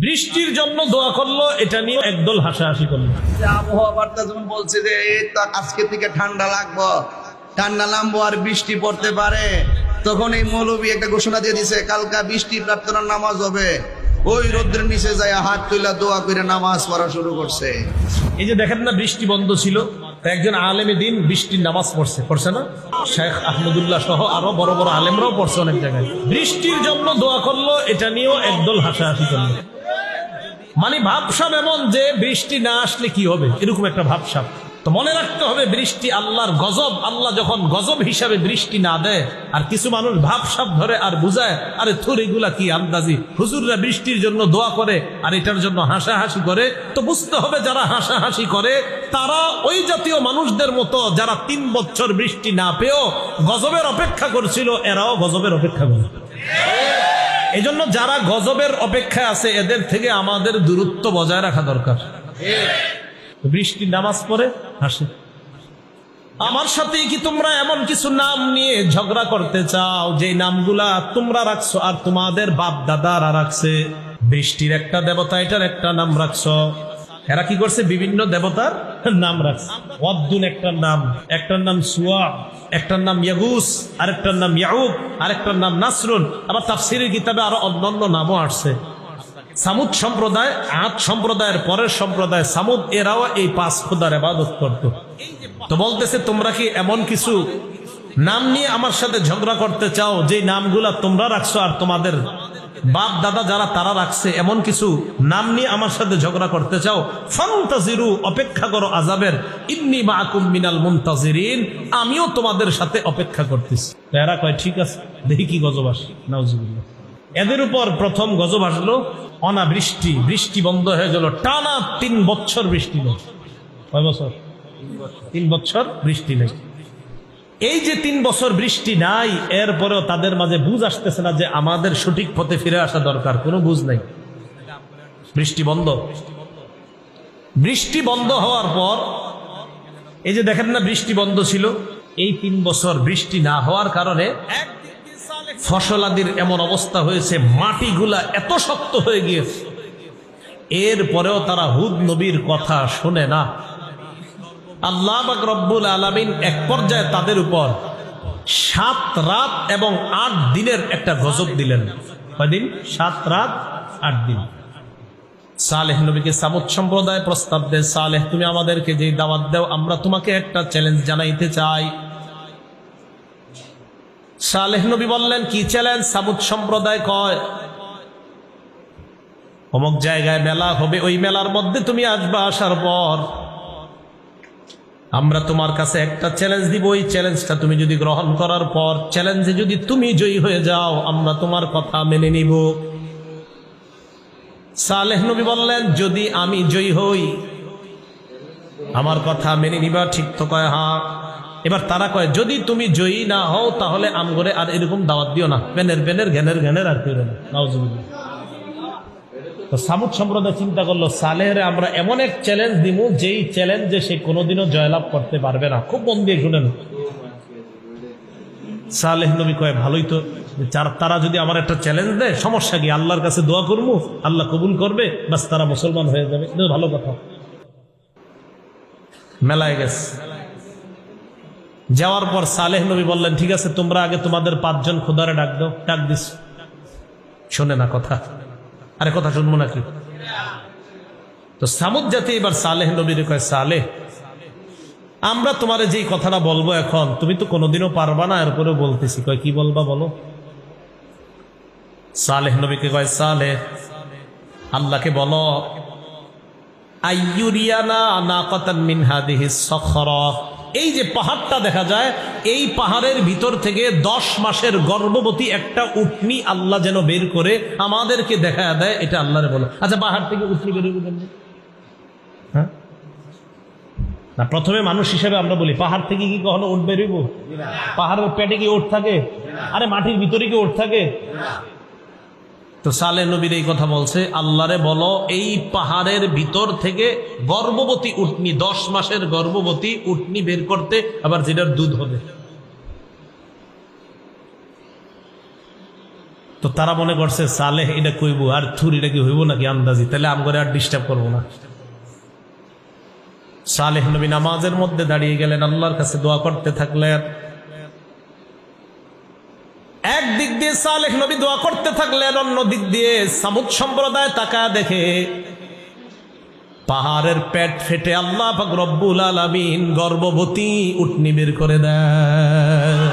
বৃষ্টির জন্য দোয়া করলো, এটা নিয়ে একদল হাসাহাসি করলো। আবহাওয়া বার্তা যখন বলছে যে আজকে থেকে ঠান্ডা লাগবো, ঠান্ডা নামবো আর বৃষ্টি পড়তে পারে, তখন এই মৌলবী একটা ঘোষণা দিয়ে দিছে কালকা বৃষ্টি প্রার্থনার নামাজ হবে। ওই রোদ্রের নিচে যায় হাত তুইলা দোয়া করে নামাজ পড়া শুরু করছে। এই যে দেখেন না, বৃষ্টি বন্ধ ছিল, একজন আলেমে দিন বৃষ্টির নামাজ পড়ছে না, শেখ আহমদুল্লাহ সহ আরো বড় বড় আলেমরাও পড়ছে অনেক জায়গায়। বৃষ্টির জন্য দোয়া করলো, এটা নিয়েও একদল হাসাহাসি করলো। মানে ভাবসাব এমন যে বৃষ্টি না আসলে কি হবে, এরকম একটা ভাবসাব। তো মনে রাখতে হবে বৃষ্টি আল্লাহর গজব। আল্লাহ যখন গজব হিসাবে বৃষ্টি না দেয়, আর কিছু মানুষ ভাবসাব ধরে আর বুঝায়, আরে থুর এগুলা কি আন্দাজি, হুজুররা বৃষ্টির জন্য দোয়া করে আর এটার জন্য হাসাহাসি করে, তো বুঝতে হবে যারা হাসাহাসি করে তারা ওই জাতীয় মানুষদের মতো যারা 3 বছর বৃষ্টি না পেয়েও গজবের অপেক্ষা করছিল, এরাও গজবের অপেক্ষা করে। এই জন্য যারা গজবের অপেক্ষায় আছে এদের থেকে আমাদের দূরত্ব বজায় রাখা দরকার। বৃষ্টি নামাজ পড়ে হাসে। আমার সাথে কি তোমরা এমন কিছু নাম নিয়ে ঝগড়া করতে চাও যে নামগুলা তোমরা রাখছো আর তোমাদের বাপ দাদারা রাখছে? বৃষ্টির একটা দেবতা, এটার একটা নাম রাখছো। এরা কি করছে? বিভিন্ন দেবতার নাম রাখছে। ওয়াদ্দুন একটার নাম সুয়া, একটার নাম ইয়াগুস, আরেকটার নাম ইয়াউক, আরেকটার নাম নাসরুন। আবার তাফসীরের কিতাবে আরো অন্যান্য নামও আসছে। সামুদ সম্প্রদায়, আদ সম্প্রদায়ের পরের সম্প্রদায় সামুদ, এরাও এই 5 খোদার ইবাদত করত। তো বলতেছে তোমরা কি এমন কিছু নাম নিয়ে আমার সাথে ঝগড়া করতে চাও যে নামগুলা তোমরা রাখছো আর তোমাদের বাপ দাদা যারা তারা রাখছে, এমন কিছু নাম নিয়ে আমার সাথে ঝগড়া করতে চাও? ফান্তাজিরু, অপেক্ষা করো আযাবের। ইন্নী মাআকুম মিনাল মুনতাজিরিন, আমিও তোমাদের সাথে অপেক্ষা করতেছি। এরা কয় ঠিক আছে, দেখি কি গজব আসে। নাউজুবিল্লাহ। এদের উপর প্রথম গজব আসলো অনাবৃষ্টি। বৃষ্টি বন্ধ হয়ে গেল, টানা 3 বছর বৃষ্টি নেই। কয় বছর? 3 বছর বৃষ্টি নেই। এই যে 3 বছর বৃষ্টি নাই, এরপরেও তাদের মাঝে বুঝ আসতেছে না যে আমাদের সঠিক পথে ফিরে আসা দরকার। কোনো বুঝ নাই। বৃষ্টি বন্ধ। বৃষ্টি বন্ধ হওয়ার পর এই যে দেখেন না, বৃষ্টি বন্ধ ছিল, এই 3 বছর বৃষ্টি না হওয়ার কারণে ফসলাদির এমন অবস্থা হয়েছে, মাটিগুলা এত শক্ত হয়ে গিয়েছে। এরপরেও তারা হুদ নবীর কথা শুনে না। আল্লাহ পাক রব্বুল আলামিন এক পর্যায়ে তাদের উপর 7 রাত এবং 8 দিনের একটা গজব দিলেন। কয়দিন? 7 রাত 8 দিন। সালেহ নবীকে সামুদ সম্প্রদায় প্রস্তাব দেয়, সালেহ তুমি আমাদেরকে যে দাওয়াত দাও, আমরা তোমাকে একটা চ্যালেঞ্জ জানাইতে চাই। সালেহ নবী বললেন, কি চ্যালেঞ্জ? সামুদ সম্প্রদায় কয়, অমুক জায়গায় মেলা হবে, ওই মেলার মধ্যে তুমি আসবা, আসার পর আমরা তোমার কাছে একটা চ্যালেঞ্জ দিব। ওই চ্যালেঞ্জটা তুমি যদি গ্রহণ করার পর চ্যালেঞ্জে যদি তুমি জয়ী হয়ে যাও, আমরা তোমার কথা মেনে নিব। সালেহ নবী বললেন, যদি আমি জয়ী হই আমার কথা মেনে নিবা? ঠিক তো? কয় হ্যাঁ। এবার তারা কয়, যদি তুমি জয়ী না হও তাহলে আমগরে আর এরকম দাওয়াত দিও না, পেনের ঘ্যানের আর কেউ না। নাউজুবিল্লাহ। তো সামুদ সম্প্রদায় চিন্তা করলো, সালেহরে আমরা এমন এক চ্যালেঞ্জ দিব যেই চ্যালেঞ্জে সে কোনোদিনও জয়লাভ করতে পারবে না। খুব মন দিয়ে শুনেন। সালেহ নবী কয়, ভালোই তো, তারা যদি আমার একটা চ্যালেঞ্জ দেয়, সমস্যা কি? আল্লাহর কাছে দোয়া করবো, আল্লাহ কবুল করবে, বাস তারা মুসলমান হয়ে যাবে। ভালো কথা। মেলায় গেছে। যাওয়ার পর সালেহ নবী বললেন, ঠিক আছে তোমরা আগে তোমাদের 5 জন খোদারে ডাক দাও। ডাক দিস, শোনে না কথা। আরে কথা শুনবো নাকি? তো সামুদ জাতি এবার সালেহ নবীর কয়, সালেহ আমরা তোমার যেই কথাটা বলবো এখন, তুমি তো কোনোদিনও পারবা না, এরপরেও বলতেছি। কয় কি বলবা বলো? সালেহ নবীকে কয়, সালেহ আল্লাহকে বলো, আইয়ুরিয়ানা নাকাতান মিন হাদিহিস সখরা, এই যে পাহাড়টা দেখা যায়, এই পাহাড়ের ভিতর থেকে 10 মাসের গর্ভবতী একটা উটনি আল্লাহ যেন বের করে আমাদেরকে দেখা দেয়। এটা আল্লাহরে বলো। আচ্ছা, পাহাড় থেকে উটনি বের করে? হ্যাঁ না, প্রথমে মানুষ হিসেবে আমরা বলি পাহাড় থেকে কি কখনো উট বেরোইব? পাহাড়ের পেটে কি উট থাকে? আরে মাটির ভিতরে কি উট থাকে? তো সালেহ নবীর এই কথা বলছে, আল্লাহরে বলো এই পাহাড়ের ভিতর থেকে গর্ভবতী উটনি, 10 মাসের গর্ভবতী উটনি বের করতে, আবার যেটার দুধ হবে। তো তারা মনে করছে সালেহ এটা কইব আর থুর এটা কি হইব নাকি আন্দাজি, তাহলে আম করে আর ডিস্টার্ব করবো না। সালেহ নবী নামাজের মধ্যে দাঁড়িয়ে গেলেন, আল্লাহর কাছে দোয়া করতে থাকলেন। এক দিক দিয়ে সালেহ নবী দোয়া করতে থাকলেন, অন্য দিক দিয়ে সামুদ সম্প্রদায় তাকায় দেখে পাহাড়ের পেট ফেটে আল্লাহ পাক রব্বুল আলামিন গর্ভবতী উটনি বের করে দেয়।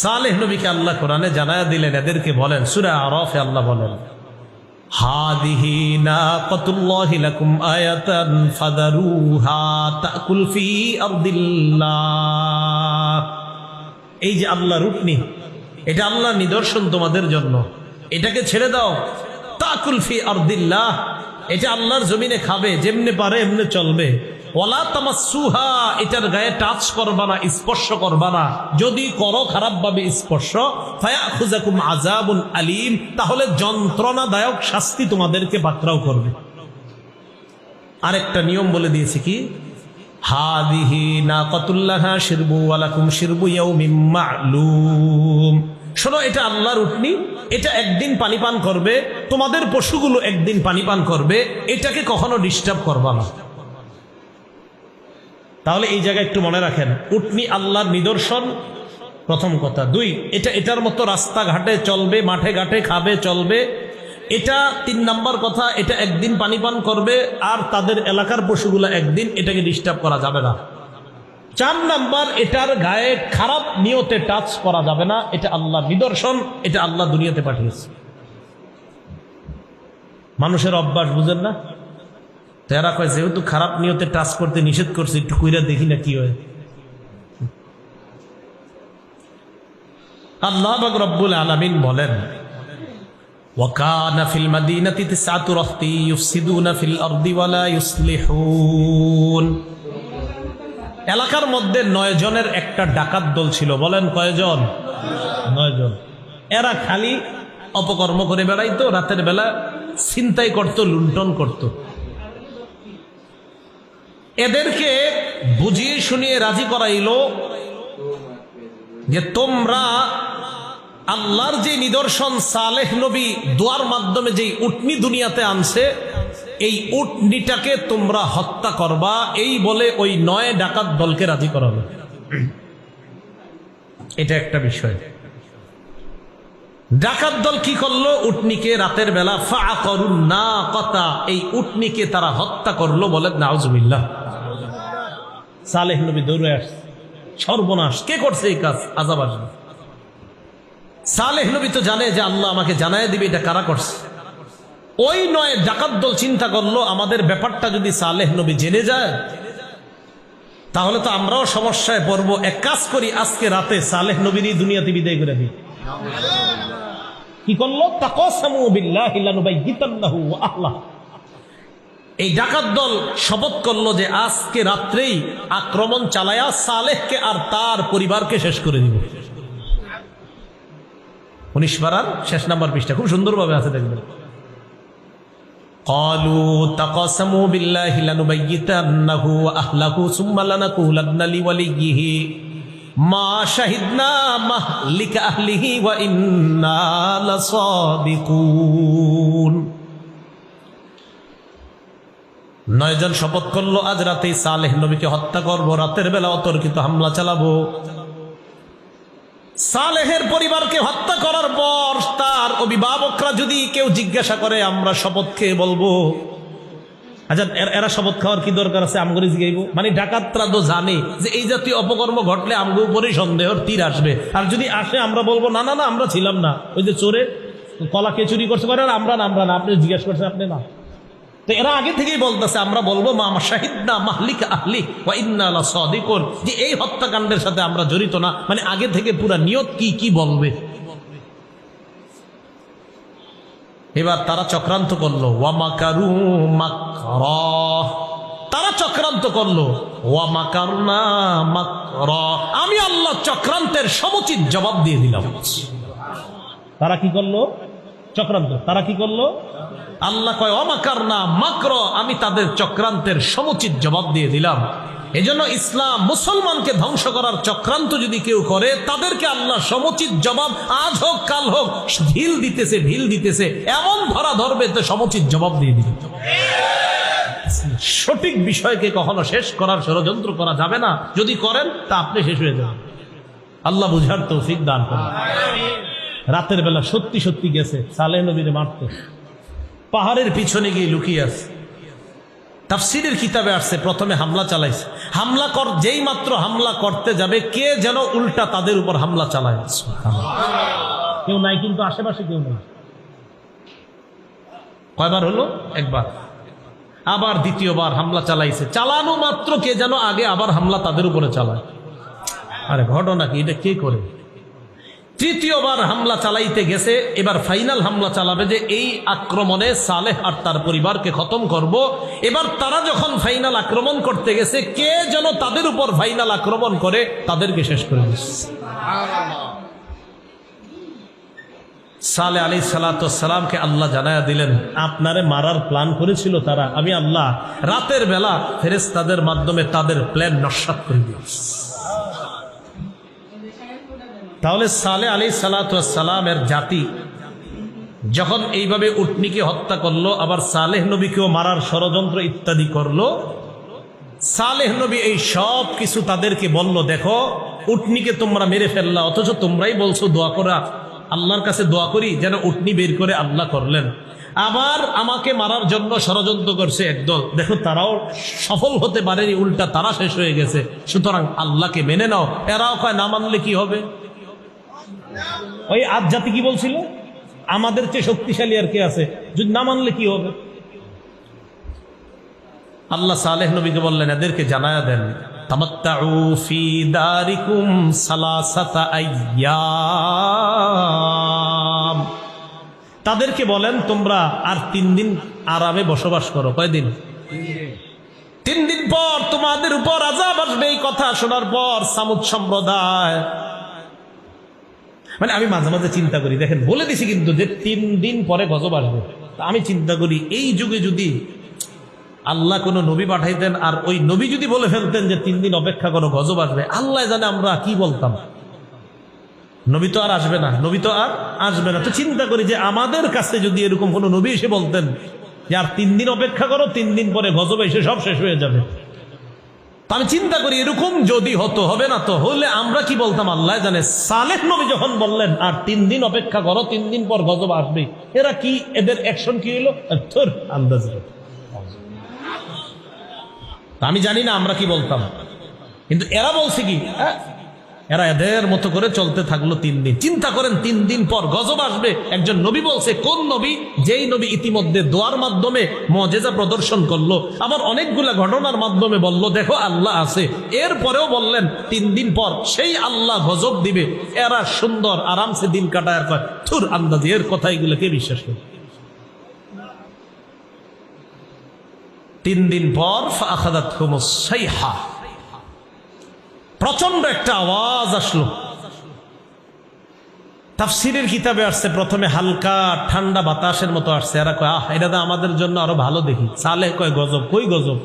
সালেহ নবীকে আল্লাহ কোরআনে জানায়া দিলেন, এদেরকে বলেন, সূরা আরাফে আল্লাহ বলেন, হাদিহি নাকাতুল্লাহি লাকুম আয়াতান ফাদারুহা তাকুল ফি আরদিল্লাহ। এই যে আল্লাহর উটনি, এটা আল্লাহর নিদর্শন তোমাদের জন্য, এটাকে ছেড়ে দাও। তাকুল ফি আরদিল্লাহ, এটা আল্লাহর জমিনে খাবে, যেমনে পারে এমনে চলবে। ওয়ালা তামাসসুহা, এটার গায়ে টাচ করবা না, স্পর্শ করবা না। যদি করো খারাপ ভাবে স্পর্শ, ফায়াখুযাকুম আযাবুন আলীম, তাহলে যন্ত্রণাদায়ক শাস্তি তোমাদেরকে পাকড়াও করবে। আরেকটা নিয়ম বলে দিয়েছে কি, হাদিহি নাকাতুল্লাহা শিরবু ওয়া লাকুম শিরবু ইয়াউমিম মা'লুম। শোনো, এটা আল্লাহর উটনি, এটা একদিন পানি পান করবে, তোমাদের পশুগুলো একদিন পানি পান করবে, এটাকে কখনো ডিস্টার্ব করবা না। তাহলে এই জায়গায় একটু মনে রাখেন, উটনি আল্লাহর নিদর্শন, প্রথম কথা। দুই, এটা এটার মতো রাস্তাঘাটে চলবে, মাঠে ঘাটে খাবে, চলবে। এটা 3 নাম্বার কথা, এটা একদিন পানি পান করবে, আর তাদের এলাকার পশুগুলো একদিন, এটাকে ডিস্টার্ব করা যাবে না। 4 নাম্বার, এটার গায়ে খারাপ নিয়তে টাচ করা যাবে না, এটা আল্লাহর নিদর্শন, এটা আল্লাহ দুনিয়াতে পাঠিয়েছে। মানুষের অভ্যাস বুঝেন না, তারা কয় যেহেতু খারাপ নিয়তে টাচ করতে নিষেধ করছে, একটু কইরা দেখি না কি হয়। আল্লাহ পাক রব্বুল আলামিন বলেন, ওয়াকানা ফিল মাদিনাতি তিসআতু রাহতি ইউফসিদুনা ফিল আরদি ওয়া লা ইউসলিহুন। এলাকার মধ্যে 9 জনের একটা ডাকাত দল ছিল। বলেন কয়জন? 9 জন। এরা খালি অপকর্ম করে বেড়াইতো, রাতের বেলা ছিনতাই করত, লুণ্ঠন করত। এদেরকে বুঝিয়ে শুনিয়ে রাজি করাইলো যে তোমরা আল্লাহর যে নিদর্শন সালেহ নবী দোয়ার মাধ্যমে যে উটনি দুনিয়াতে আনছে, এই উটনিটাকে তোমরা হত্যা করবা, এই বলে ওই 9 ডাকাত দলকে রাজি করালো। এটা একটা বিষয়। ডাকাত দল কি করলো? উটনিকে রাতের বেলা ফাআকারুন নাকাতা, এই উটনিকে তারা হত্যা করলো। বলেন নাউজুবিল্লাহ। সালেহ নবী দৌড়ে আসছে, সর্বনাশ, কে করছে এই কাজ? আযাব আসবে। সালেহ নবী তো জানে যে আল্লাহ আমাকে জানায় দিবে এটা কারা করছে। ওই 9 ডাকাত দল চিন্তা করলো, আমাদের ব্যাপারটা যদি সালেহ নবী জেনে যায় তাহলে তো আমরাও সমস্যায় পড়বো। এক কাজ করি, আজকে রাতে সালেহ নবীরই দুনিয়াতে বিদায় করে দিই। কি করলো? তাকাসামু বিল্লাহি লানুবাইয়িতান্নাহু ওয়া আহলাহু। এই ডাকাত দল শপথ করলো যে আজকে রাত্রেই আক্রমণ চালায়া সালেহকে আর তার পরিবারকে শেষ করে দিব। 19 পারার শেষ নাম্বার পৃষ্ঠা, খুব সুন্দরভাবে আছে, দেখবেন। قالوا تقاسموا بالله لنبيتنه واهله ثم لنقولن لوليه ما شهدنا مهلك اهله وانا لصادقون। 9 জন শপথ করলো, আজ রাতেই সালেহ নবীকে হত্যা করব, রাতের বেলা অতর্কিত হামলা চালাবো। সালেহের পরিবারকে হত্যা করার পর তার অভিভাবকরা যদি কেউ জিজ্ঞাসা করে, আমরা শপথ খেয়ে বলবো। আচ্ছা, এরা শপথ খাওয়ার কি দরকার আছে? আমগরে জিগাইব? মানে ডাকাতরা তো জানে যে এই জাতীয় অপকর্ম ঘটলে আমগো উপরে সন্দেহের তীর আসবে, আর যদি আসে আমরা বলবো না না না আমরা ছিলাম না, ওই যে চোরে কলা কে চুরি করছে করে, আমরা না আপনি জিজ্ঞাসা করছেন, আপনি না। তো এরা আগে থেকেই বলতেছে, আমরা বলবো মা শাহিদনা মাহলিকা আহলি ওয়া ইন্না লাসাদিকুন, যে এই হত্যাকাণ্ডের সাথে আমরা জড়িত না। মানে আগে থেকে পুরা নিয়ত কি বলবে। এবার তারা চক্রান্ত করলো, ওয়া মাকারু মাকরা, তারা চক্রান্ত করলো, ওয়া মাকারনা মাকরা, আমি আল্লাহ চক্রান্তের সমুচিত জবাব দিয়ে দিলাম। তারা কি করলো? চক্রান্ত। তারা কি করলো? আল্লাহ কয় ওয়া মাকারনা মাকরা, আমি তাদের চক্রান্তের সমুচিত জবাব দিয়ে দিলাম। এজন্য ইসলাম মুসলমানকে ধ্বংস করার চক্রান্ত যদি কেউ করে, তাদেরকে আল্লাহ সমুচিত জবাব, আজ হোক কাল হোক, ঢিল দিতেছে এমন ধরা ধরবে তো সমুচিত জবাব দিয়ে দিবে। সঠিক বিষয়কে কখনো শেষ করার ষড়যন্ত্র করা যাবে না, যদি করেন তা আপনি শেষ হয়ে যাবেন। আল্লাহ বুঝার তৌফিক দান করেন। রাতের বেলা সত্যি গেছে সালেহ নবীরে মারতে, পাহাড়ের পিছনে গিয়ে লুকিয়ে আছে। তাফসীরের কিতাবে আসছে প্রথমে হামলা চালাইছে, যেই মাত্র হামলা করতে যাবে কে যেন উল্টা তাদের উপর হামলা চালায়। কেউ নাই, কিন্তু আশেপাশে কেউ নেই। কয়বার হলো? একবার। আবার দ্বিতীয়বার হামলা চালাইছে, চালানো মাত্র কে যেন আগে আবার হামলা তাদের উপরে চালায়। আরে ঘটনা কি, এটা কে করে? তৃতীয়বার হামলা চালাইতে গেছে, এবার ফাইনাল হামলা চালাবে যে এই আক্রমণে সালেহ আর তার পরিবারকে খতম করব। এবার তারা যখন ফাইনাল আক্রমণ করতে গেছে, কে যেন তাদের উপর ফাইনাল আক্রমণ করে তাদেরকে শেষ করে দিচ্ছে। সালেহ আলাইহিস সালাতু ওয়াস সালামকে আল্লাহ জানায়া দিলেন, আপনারে মারার প্ল্যান করেছিল তারা, আমি আল্লাহ রাতের বেলা ফেরেশতাদের মাধ্যমে তাদের প্ল্যান নস্যাৎ করে দিয়েছি। তাহলে সালেহ আলাইহিস সালাতু ওয়াস সালামের জাতি যখন এইভাবে উটনিকে হত্যা করলো, আবার সালেহ নবীকেও মারার ষড়যন্ত্র ইত্যাদি করলো, সালেহ নবী এই সব কিছু তাদেরকে বলল, দেখো উটনিকে তোমরা মেরে ফেললা, অথচ তোমরাই বলছো দোয়া করা, আল্লাহর কাছে দোয়া করি যেন উটনি বের করে আল্লাহ করলেন। আবার আমাকে মারার জন্য ষড়যন্ত্র করছে একদল, দেখো তারাও সফল হতে পারেনি, উল্টা তারা শেষ হয়ে গেছে। সুতরাং আল্লাহকে মেনে নাও। এরাও কয় না মানলে কি হবে? ওই আজ জাতি কি বলছিল, আমাদের চেয়ে শক্তিশালী আর কে আছে, যদি না মানলে কি হবে? আল্লাহ সালেহ নবীকে বললেন, এদেরকে জানায়া দেন, তামাত্তাউ ফি দারিকুম সালাসাতা আইয়াম, তাদেরকে বলেন তোমরা আর 3 দিন আরামে বসবাস করো। কয়দিন? 3 দিন পর তোমাদের উপর আযাব আসবে। এই কথা শোনার পর সামুদ সম্প্রদায়, মানে আমি মাঝে মাঝে চিন্তা করি, দেখেন বলে দিছি কিন্তু যে 3 দিন পরে গজব আসবে। আমি চিন্তা করি এই যুগে যদি আল্লাহ কোন নবী পাঠাইতেন আর ওই নবী যদি বলে ফেলতেন যে 3 দিন অপেক্ষা করো গজব আসবে, আল্লাহ জানে আমরা কি বলতাম। নবী তো আর আসবে না, তো চিন্তা করি যে আমাদের কাছে যদি এরকম কোন নবী এসে বলতেন যে আর 3 দিন অপেক্ষা করো, 3 দিন পরে গজব এসে সব শেষ হয়ে যাবে। আমি চিন্তা করি এরকম যদি হতো, হবে না তো, হলে আমরা কি বলতাম আল্লাহ জানে। সালেহ নবী যখন বললেন আর 3 দিন অপেক্ষা করো, 3 দিন পর গজব আসবে, এরা কি, এদের অ্যাকশন কি হলো? আন্দাজ। আমি জানি না আমরা কি বলতাম, কিন্তু এরা বলছে কি, এরা এদের মতো করে চলতে থাকলো 3 দিন। চিন্তা করেন 3 দিন পর গজব আসবে। একজন নবী বলছে, কোন নবী? যেই নবী ইতিমধ্যে দোয়ার মাধ্যমে মুজিজা প্রদর্শন করলো, আবার অনেকগুলা ঘটনার মাধ্যমে বলল দেখো আল্লাহ আছে, এরপরেও বললেন 3 দিন পর সেই আল্লাহ গজব দিবে। এরা সুন্দর আরামসে দিন কাটায় আর কয় থুর আন্দাজি, এর কথা এগুলো কে বিশ্বাস করে? 3 দিন পর ফাআখাযাতহুমুস সাইহা, প্রচন্ড একটা আওয়াজ আসলো। তাফসীরের কিতাবে আসছে প্রথমে হালকা ঠান্ডা বাতাসের মতো আসছে। এরা কয় এটা তো আমাদের জন্য আরো ভালো দেখি। সালেহ কয় গজব, কই গজব?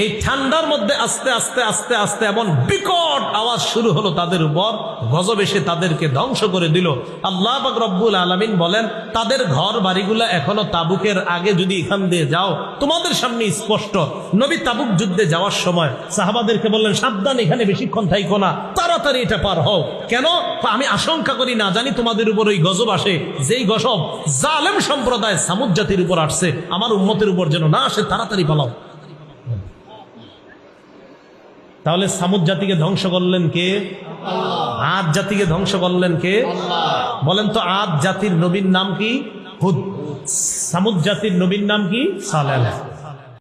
এই ঠান্ডার মধ্যে আস্তে আস্তে আস্তে আস্তে এমন বিকট আওয়াজ শুরু হলো তাদের উপর, গজব এসে তাদেরকে ধ্বংস করে দিল। আল্লাহ পাক রব্বুল আলামিন বলেন, তাদের ঘর বাড়িগুলা এখনো তাবুকের আগে যদি এখান দিয়ে যাও তোমাদের সামনে স্পষ্ট। নবী তাবুক যুদ্ধে যাওয়ার সময় সাহাবাদেরকে বললেন, সাবধান, এখানে বেশিক্ষণ থাইকো না, তাড়াতাড়ি এটা পার হও। কেন? আমি আশঙ্কা করি না জানি তোমাদের উপর ওই গজব আসে, যেই গজব জালেম সম্প্রদায় সামুদ জাতির উপর আসছে, আমার উম্মতের উপর যেন না আসে, তাড়াতাড়ি পালাও। তাহলে সামুদ জাতিকে ধ্বংস করলেন কে? আদ জাতিকে ধ্বংস করলেন কে? বলেন তো, আদ জাতির নবীর নাম কি? হুদ। সামুদ জাতির নবীর নাম কি? সালেহ।